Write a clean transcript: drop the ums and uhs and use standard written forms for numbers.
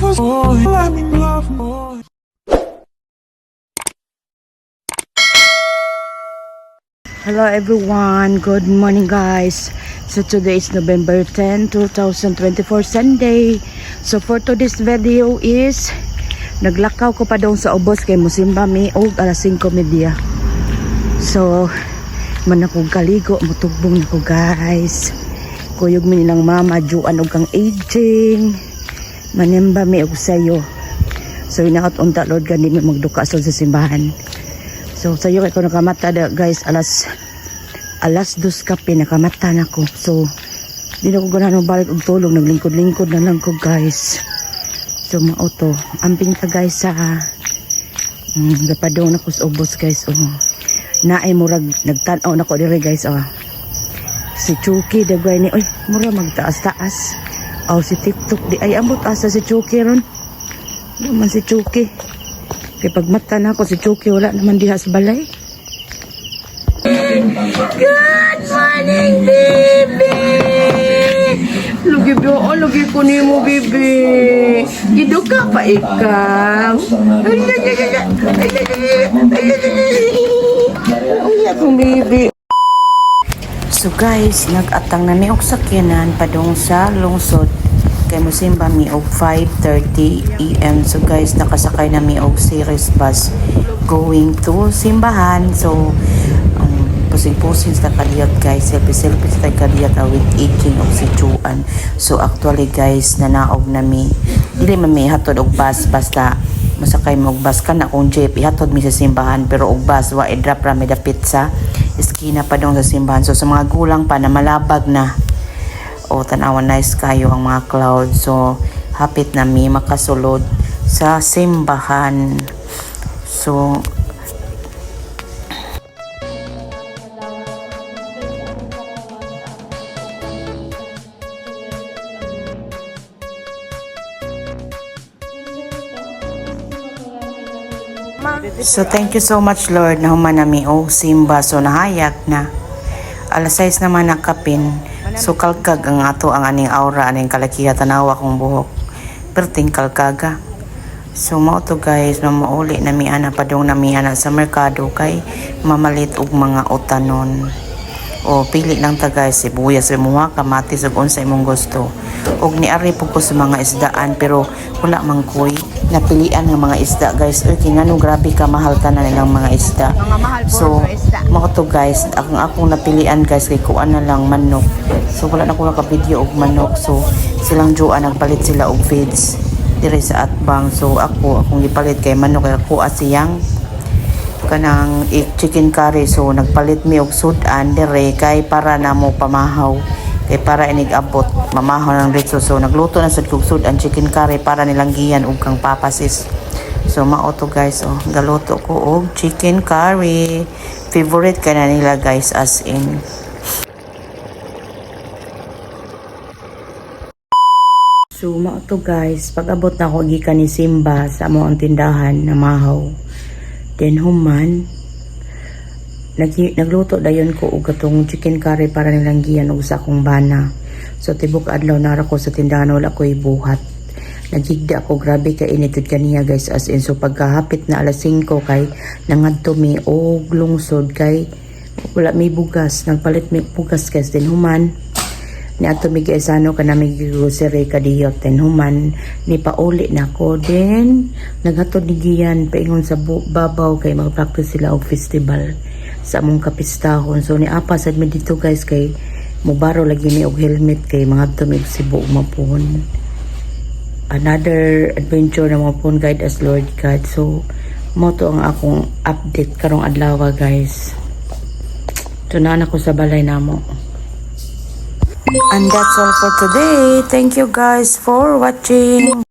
Hello everyone, good morning guys. So today is November 10, 2024 Sunday. So for today's video is naglakaw ko pa dong sa ubos kay musimba mi og alas 5:30. So man ako kaligo, mutugbong nako guys. Kuyog mi nilang mama juan og kang aging. Manimba mi og sayo. So inaot unta Lord gani mi magduka sa simbahan. So sayo kay ko nakamata da guys alas 2 kape nakamata na ko. So di na ko ganahan balik og tulog, naglingkod-lingkod na lang ko guys. So mauto amping ka guys sa gapadong na ko sa ubos guys. Naay murag nagtan-aw na ko dire guys. Si Chucky dagway ni oy mura magtaas-taas. Si TikTok di ay ambot asa si Chucky ron. Naman si Chucky. Kaya pag mata na ako si Chucky, wala naman diha sa balay. Good morning, baby! Lugi po, lugi ko ni mo, baby. Gido ka pa ikaw. Ay, akong baby. So guys, nag-atang na mi og sakyanan padung sa lungsod. Kay musimba mi og 5:30 AM. So guys, nakasakay na mi og series bus going to simbahan. So pusing-pusing sa kaliyot guys, selfie sa kaliyot with aging og si Juan. So actually guys, nanaog na mi. Dili man mi hatod og bus, basta masakay mo og bus kana kung jeep ihatod mi sa simbahan, pero og bus wa i-drop ra mi dapit sa eskina pa dong sa simbahan. So sa mga gulang pa na malabag na tanawan nice kayo ang mga clouds. So hapit na mi makasulod sa simbahan. So thank you so much Lord na human na mi og simba. So nahayag na alas 6 naman nakapin. So kalkag ang ato ang aning aura, aning kalakiha tanawa kong buhok. Perting kalkaga. So mao to guys, mauli na mi ana padung na mi ana sa merkado kay mamalit og mga utanon. Pili lang ta guys, sibuyas, imuha, kamatis ug unsa imong gusto. Og niari po ko sa mga isdaan pero wala man koy napilian ng mga isda guys. Kinano grabe ka mahal tanan nilang mga isda. So mao to guys, akong napilian guys kay kuan na lang manok. So wala na ko naka-video og manok. So silang Joan nagpalit sila og feeds dire sa atbang. So akong gipalit kay manok kay ako asiyang kanang chicken curry. So nagpalit mi og sudan dire kay para na mo pamahaw. Kay para inig abot mamahaw ng ritso. So nagluto na sad kog sudan chicken curry para nilang giyan og kang papasis. So mao to guys, galuto ko og chicken curry. Favorite ka na nila guys, as in. So mao to guys, pag abot na ko gikan ni Simba sa amo ang tindahan na mahaw. Then human nagluto dayon ko og katong chicken curry para nilang giyan og sa akong bana. So tibok adlaw nara ko sa tindahan, wala ko ibuhat. Nagigda ako, grabe ka initid kaniya guys, as in. So pagkahapit na alas 5 kay nangadto mi og lungsod kay wala may bugas, nagpalit mi bugas guys. Then human ni ato mi gaisano kana mi grocery kadiyot. Then human ni pauli na ko. Then naghatod ni giyan paingon sa babaw kay mag-practice sila og festival sa among kapistahon. So ni apa sad mi dito guys kay mubaro lagi mi og helmet kay mga tumig Cebu mapuhon. Another adventure na mga pun guide as Lord God. So mo to ang akong update karong adlaw guys. Tunan ako sa balay namo. And that's all for today. Thank you guys for watching.